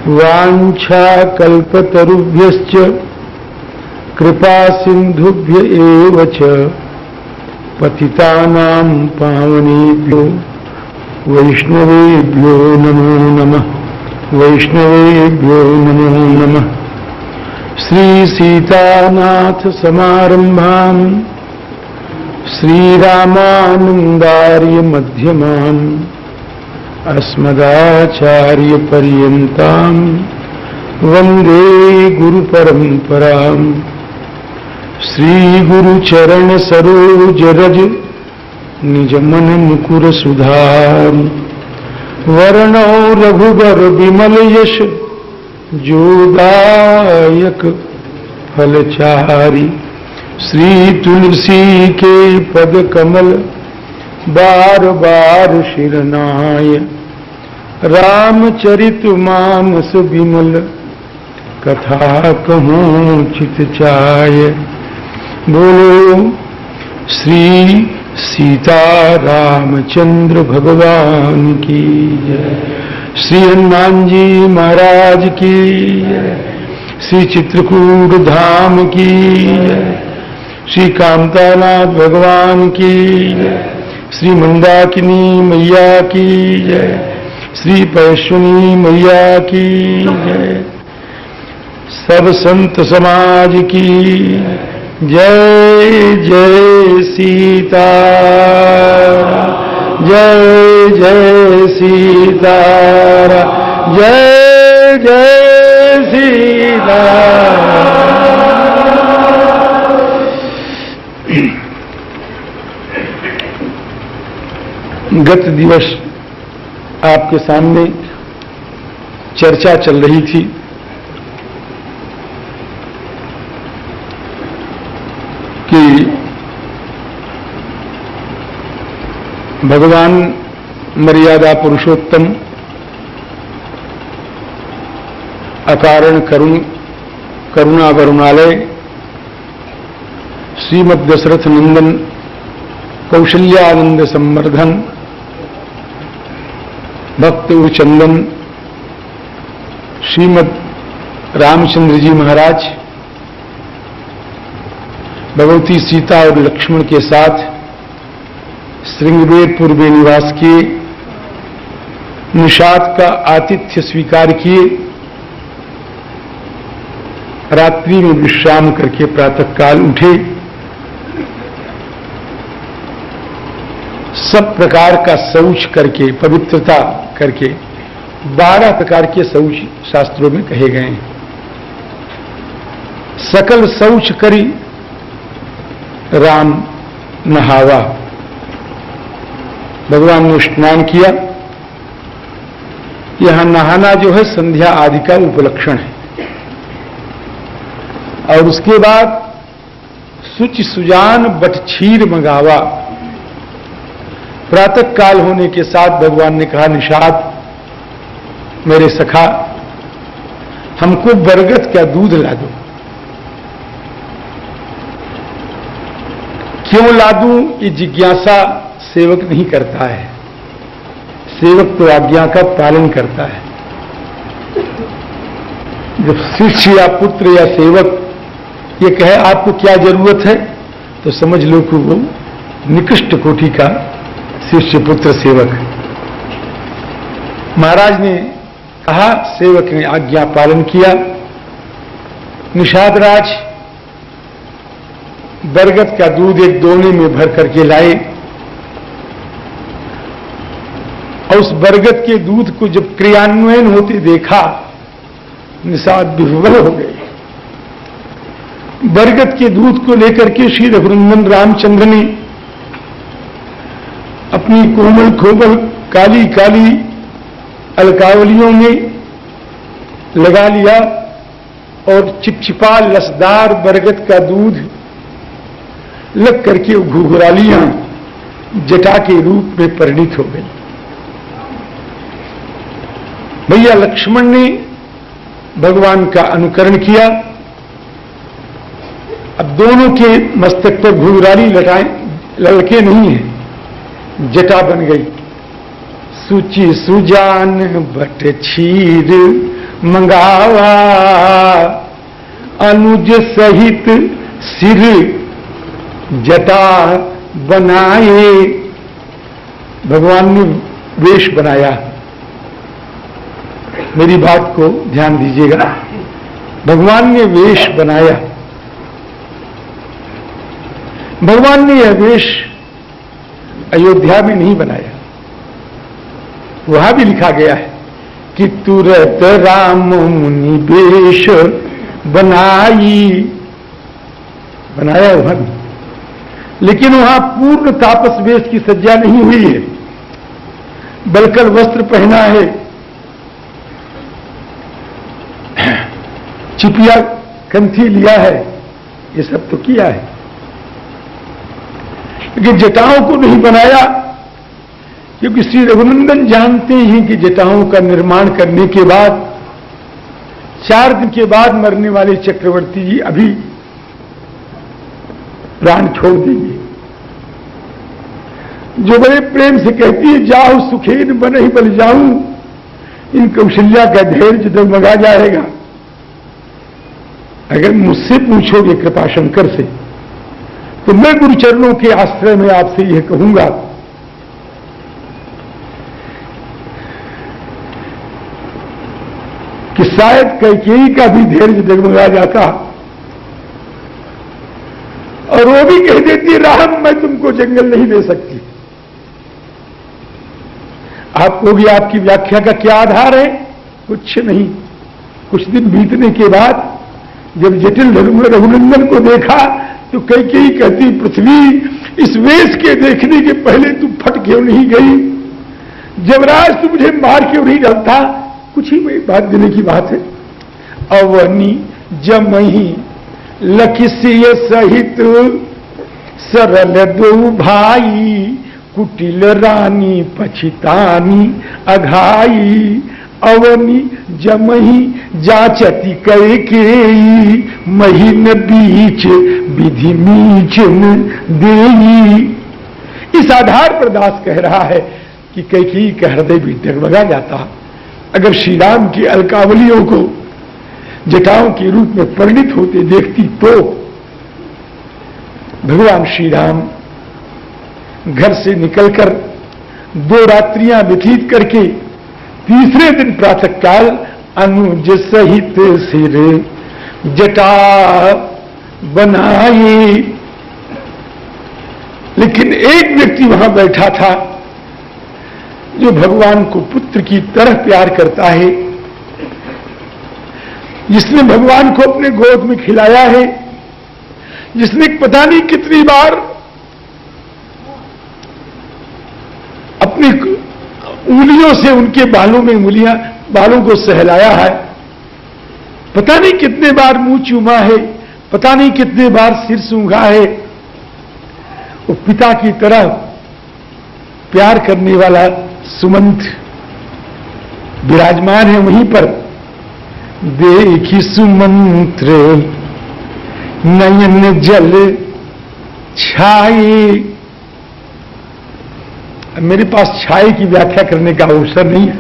वाञ्छाकल्पतरुभ्यश्च कृपा सिन्धुभ्य एव च पतितानां पावनेभ्यो वैष्णवेभ्यो नमो नमः। वैष्णवेभ्यो नमो नमः। श्री सीतानाथ समारंभां श्रीरामानन्दार्य मध्यमाम् अस्मदाचार्य पर्यन्तां वन्दे गुरुपरम्पराम्। श्री गुरुचरण सरोज रज निज मन मुकुर सुधारि वर्णो रघुबर विमल यश जोदायक फलचारि। श्री तुलसी के पद कमल बार बार शिरनाय रामचरित मानस विमल कथा कहूँ चित चाय। बोलो श्री सीता रामचंद्र भगवान की जय। श्री हनुमान जी महाराज की जय। श्री चित्रकूट धाम की जय। श्री कामतानाथ भगवान की जय। श्री मंदाकिनी मैया की जय। श्री पैश्वनी मैया की जय। सब संत समाज की जय। जय सीता जय जय सीता जय जय सीता। गत दिवस आपके सामने चर्चा चल रही थी कि भगवान मर्यादा पुरुषोत्तम अकारण करुणा वरुणालय श्रीमद् दशरथ नंदन कौशल्यानंद संवर्धन भक्त चंदन श्रीमद् रामचंद्र जी महाराज भगवती सीता और लक्ष्मण के साथ श्रृंगवेरपुर में निवास किए, निषाद का आतिथ्य स्वीकार किए, रात्रि में विश्राम करके प्रातःकाल उठे, सब प्रकार का शौच करके पवित्रता करके 12 प्रकार के शौच शास्त्रों में कहे गए हैं। सकल शौच करी राम नहावा। भगवान ने स्नान किया। यहां नहाना जो है संध्या आदि का उपलक्षण है। और उसके बाद सुचि सुजान बटछीर मंगावा। प्रातः काल होने के साथ भगवान ने कहा, निषाद मेरे सखा हमको बरगद का दूध ला दो। क्यों ला दूं ये जिज्ञासा सेवक नहीं करता है। सेवक तो आज्ञा का पालन करता है। जब शिष्य या पुत्र या सेवक ये कहे आपको क्या जरूरत है, तो समझ लो कि वो निकृष्ट कोटि का शिष्य पुत्र सेवक। महाराज ने कहा, सेवक ने आज्ञा पालन किया। निषाद राज बरगद का दूध एक दोने में भर करके लाए और उस बरगद के दूध को जब क्रियान्वयन होते देखा, निषाद विह्वल हो गए। बरगद के दूध को लेकर के श्री रघुनंदन रामचंद्र ने अपनी कोमल खोमल काली काली अलकावलियों में लगा लिया और चिपचिपा लसदार बरगद का दूध लग करके घुघरालियां जटा के रूप में परिणित हो गई। भैया लक्ष्मण ने भगवान का अनुकरण किया। अब दोनों के मस्तक पर घुघराली लड़के नहीं है, जटा बन गई। सुचि सुजान बट छीर मंगावा, अनुज सहित सिर जटा बनाए। भगवान ने वेश बनाया। मेरी बात को ध्यान दीजिएगा, भगवान ने वेश बनाया। भगवान ने यह वेश अयोध्या में नहीं बनाया, वहां भी लिखा गया है कि तुरत राम मुनि वेश बनाई, बनाया वहां भी, लेकिन वहां पूर्ण तापस वेश की सज्जा नहीं हुई है, बलकर वस्त्र पहना है, चिपिया कंठी लिया है, ये सब तो किया है, लेकिन जटाओं को नहीं बनाया, क्योंकि श्री रघुनंदन जानते हैं कि जटाओं का निर्माण करने के बाद 4 दिन के बाद मरने वाले चक्रवर्ती जी अभी प्राण छोड़ देंगे। जो बड़े प्रेम से कहती है जाओ सुखेन बन ही बन जाऊं, इन कौशल्या का धैर्य डगमगा जाएगा। अगर मुझसे पूछोगे कृपाशंकर से, तो मैं गुरुचरणों के आश्रय में आपसे यह कहूंगा कि शायद कैकेयी का भी धैर्य डगमगा जाता और वो भी कह देती राम मैं तुमको जंगल नहीं दे सकती। आप कहोगे आपकी व्याख्या का क्या आधार है? कुछ नहीं। कुछ दिन बीतने के बाद जब जटिल रघुनंदन को देखा तो कैकेयी कहती पृथ्वी इस वेश के देखने के पहले तू फट क्यों नहीं गई? जबराज तू मुझे मार क्यों नहीं डालता? कुछ ही बात देने की बात है। अवनी जमही लखिसिय सहित सरल दो भाई, कुटिल रानी पछितानी अघाई। अवनी जमही जाचती कैकेयी, महीन बीच विधि मीचन देई। इस आधार पर दास कह रहा है कि कैकेयी का हृदय भी डगमगा जाता अगर श्री राम की अलकावलियों को जटाओं के रूप में परिणित होते देखती तो। भगवान श्री राम घर से निकलकर 2 रात्रियां व्यतीत करके तीसरे दिन प्रातःकाल अनुज सहित सिर जटा बनाए। लेकिन एक व्यक्ति वहां बैठा था जो भगवान को पुत्र की तरह प्यार करता है, जिसने भगवान को अपने गोद में खिलाया है, जिसने पता नहीं कितनी बार अपनी उंगलियों से उनके बालों में बालों को सहलाया है, पता नहीं कितने बार मुंह चूमा है, पता नहीं कितने बार सिर सूंघा है। वो पिता की तरह प्यार करने वाला सुमंत विराजमान है वहीं पर। देखी सुमंत्र नयन जल छाए। मेरे पास छाए की व्याख्या करने का अवसर नहीं है,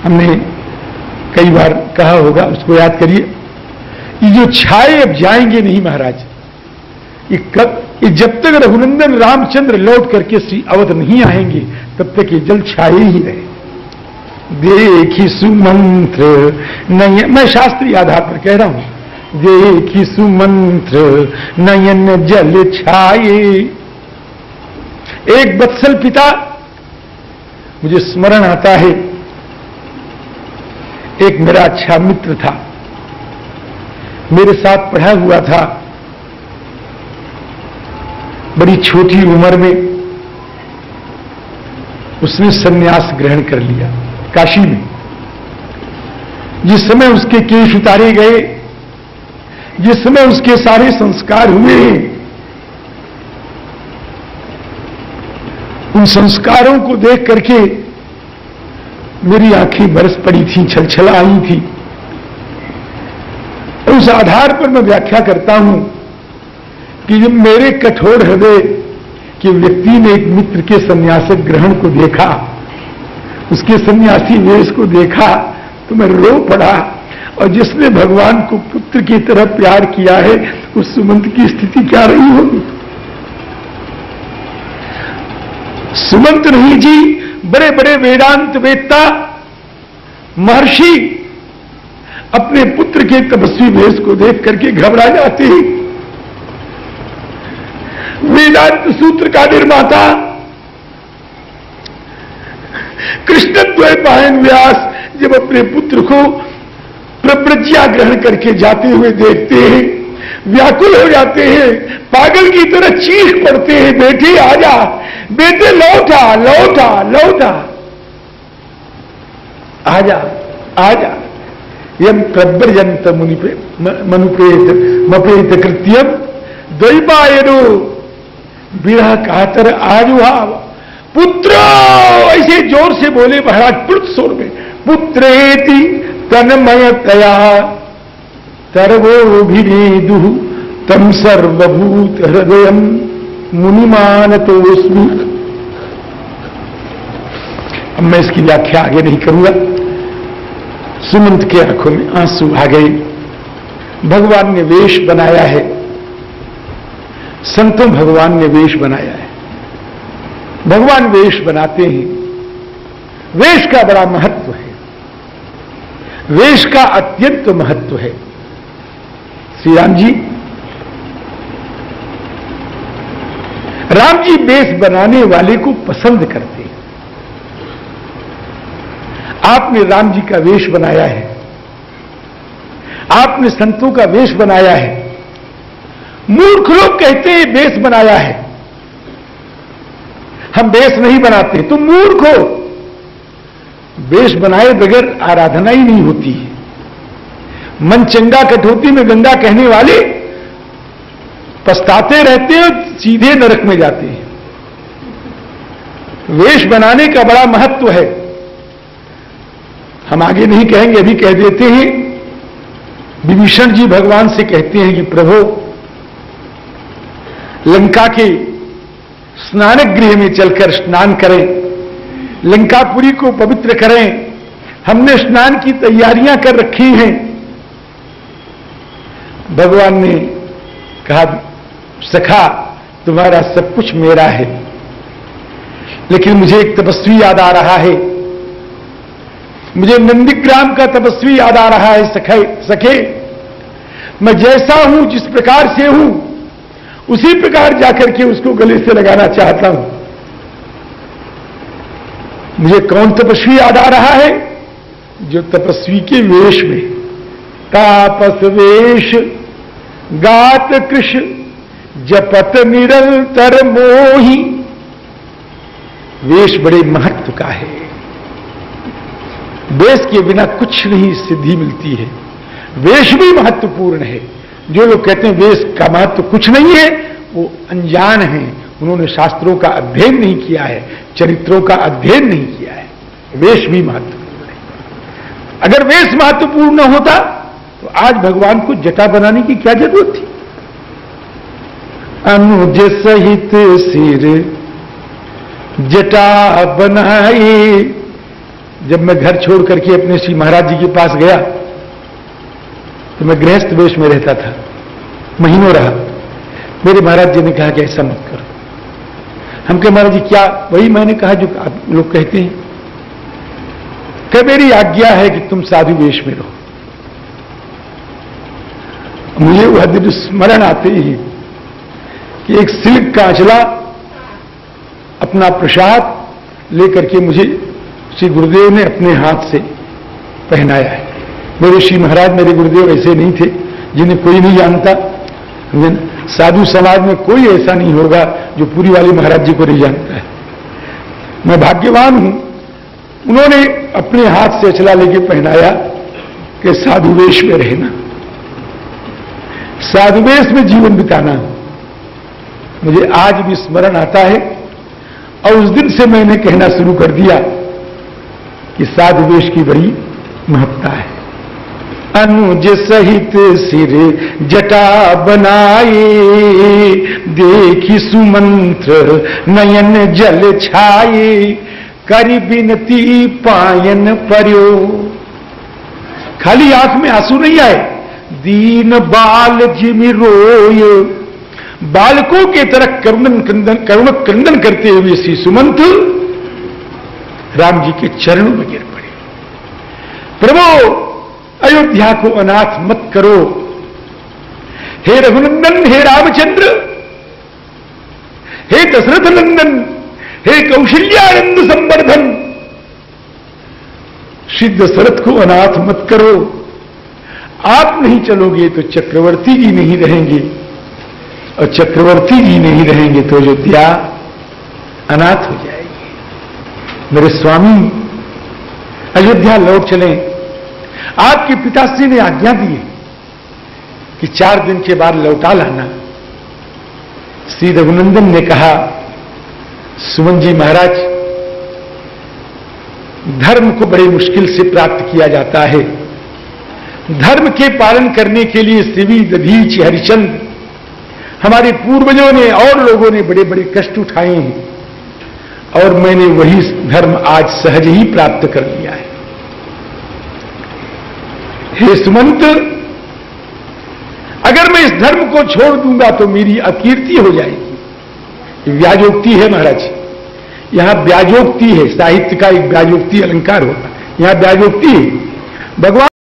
हमने कई बार कहा होगा, उसको याद करिए। ये जो छाए अब जाएंगे नहीं महाराज, ये जब तक रघुनंदन रामचंद्र लौट करके श्री अवध नहीं आएंगे तब तक ये जल छाए ही रहे। देखी सुमंत्र नयन, मैं शास्त्रीय आधार पर कह रहा हूं, देखी सुमंत्र नयन जल छाए। एक वत्सल पिता, मुझे स्मरण आता है, एक मेरा अच्छा मित्र था, मेरे साथ पढ़ा हुआ था। बड़ी छोटी उम्र में उसने संन्यास ग्रहण कर लिया काशी में। जिस समय उसके केश उतारे गए, जिस समय उसके सारे संस्कार हुए, उन संस्कारों को देख करके मेरी आंखें बरस पड़ी थी, छलछला आई थी। उस आधार पर मैं व्याख्या करता हूं कि जब मेरे कठोर हृदय के व्यक्ति ने एक मित्र के संन्यास ग्रहण को देखा, उसके सन्यासी वेश को देखा, तो मैं रो पड़ा। और जिसने भगवान को पुत्र की तरह प्यार किया है, उस सुमंत की स्थिति क्या रही होगी? सुमंत नहीं जी, बड़े बड़े वेदांत वेत्ता महर्षि अपने पुत्र के तपस्वी वेश को देख करके घबरा जाते हैं। वेदांत सूत्र का निर्माता कृष्णद्वैपायन व्यास जब अपने पुत्र को प्रज्ञा ग्रहण करके जाते हुए देखते हैं, व्याकुल हो जाते हैं, पागल की तरह चीख पड़ते हैं, बेटे आजा, बेटे लौटा लौटा लौटा, आजा आजा। यम प्रव्रजंत मनुप्रेत मपेत कृत्यम द्वैपायनो विरह कातर आजुहाव। पुत्र, ऐसे जोर से बोले महाराज पुरुष स्वर में, पुत्रेति तन्मयतया सर्वोभिनेदु तम सर्वभूत हृदय मुनिमानतोस्मि। अब मैं इसकी व्याख्या आगे नहीं करूंगा। सुमंत के आंखों में आंसू आ गए। भगवान ने वेश बनाया है, संतों भगवान ने वेश बनाया है। भगवान वेश बनाते हैं, वेश का बड़ा महत्व है, वेश का अत्यंत महत्व है। श्री राम जी वेश बनाने वाले को पसंद करते हैं। आपने राम जी का वेश बनाया है, आपने संतों का वेश बनाया है। मूर्ख लोग कहते हैं वेश बनाया है, हम वेश नहीं बनाते। तुम मूर्ख हो, वेश बनाए बगैर आराधना ही नहीं होती है। मन चंगा कटौती में गंगा कहने वाले पछताते रहते हैं, सीधे नरक में जाते हैं। वेश बनाने का बड़ा महत्व है। हम आगे नहीं कहेंगे, अभी कह देते हैं। विभीषण जी भगवान से कहते हैं कि प्रभु, लंका के स्नान गृह में चलकर स्नान करें, लंकापुरी को पवित्र करें। हमने स्नान की तैयारियां कर रखी हैं। भगवान ने कहा, सखा तुम्हारा सब कुछ मेरा है, लेकिन मुझे एक तपस्वी याद आ रहा है, मुझे नंदीग्राम का तपस्वी याद आ रहा है। सखे, मैं जैसा हूं, जिस प्रकार से हूं, उसी प्रकार जाकर के उसको गले से लगाना चाहता हूं। मुझे कौन तपस्वी याद आ रहा है? जो तपस्वी के वेश में, तापस वेश गात कृष्ण जपत निरंतर मोही। वेश बड़े महत्व का है। वेश के बिना कुछ नहीं सिद्धि मिलती है। वेश भी महत्वपूर्ण है। जो लोग कहते हैं वेश का महत्व कुछ नहीं है, वो अनजान हैं। उन्होंने शास्त्रों का अध्ययन नहीं किया है, चरित्रों का अध्ययन नहीं किया है। वेश भी महत्वपूर्ण है। अगर वेश महत्वपूर्ण न होता तो आज भगवान को जटा बनाने की क्या जरूरत थी? अनुज सहित सिर जटा बनाए। जब मैं घर छोड़ करके अपने श्री महाराज जी के पास गया तो मैं गृहस्थ वेश में रहता था, महीनों रहा। मेरे महाराज जी ने कहा कि ऐसा मत करो। हम कहे महाराज जी क्या? वही मैंने कहा जो आप लोग कहते हैं। कि मेरी आज्ञा है कि तुम साधु वेश में रहो। मुझे वह दिन स्मरण आते ही कि एक सिल्क का अचला, अपना प्रसाद लेकर के मुझे श्री गुरुदेव ने अपने हाथ से पहनाया है। मेरे श्री महाराज, मेरे गुरुदेव ऐसे नहीं थे जिन्हें कोई नहीं जानता। साधु समाज में कोई ऐसा नहीं होगा जो पूरी वाले महाराज जी को नहीं जानता है। मैं भाग्यवान हूं, उन्होंने अपने हाथ से अचला लेके पहनाया कि साधु वेश में रहना, साधु वेश में जीवन बिताना। मुझे आज भी स्मरण आता है और उस दिन से मैंने कहना शुरू कर दिया कि साधु वेश की बड़ी महत्ता है। अनुज सहित सिर जटा बनाए, देखी सुमंत्र नयन जल छाए, करि बिनती पायन पर्यो। खाली आंख में आंसू नहीं आए, दीन बाल जिमि रोय, बालकों के तरह करुण क्रंदन करते हुए श्री सुमंत राम जी के चरणों में गिर पड़े। प्रभु अयोध्या को अनाथ मत करो, हे रघुनंदन, हे रामचंद्र, हे दशरथ नंदन, हे कौशल्यानंद संवर्धन, श्री दशरथ को अनाथ मत करो। आप नहीं चलोगे तो चक्रवर्ती जी नहीं रहेंगे, और चक्रवर्ती जी नहीं रहेंगे तो अयोध्या अनाथ हो जाएगी। मेरे स्वामी अयोध्या लौट चलें। आपके पिताश्री ने आज्ञा दी है कि 4 दिन के बाद लौटा लाना। श्री रघुनंदन ने कहा, सुमन जी महाराज, धर्म को बड़ी मुश्किल से प्राप्त किया जाता है। धर्म के पालन करने के लिए शिवी, दधीच, हरिश्चंद्र, हमारे पूर्वजों ने और लोगों ने बड़े बड़े कष्ट उठाए हैं, और मैंने वही धर्म आज सहज ही प्राप्त कर लिया है। हे सुमंत, अगर मैं इस धर्म को छोड़ दूंगा तो मेरी अकीर्ति हो जाएगी। व्याजोक्ति है महाराज, यहां व्याजोक्ति है, साहित्य का एक व्याजोक्ति अलंकार होता है, यहां व्याजोक्ति है। भगवान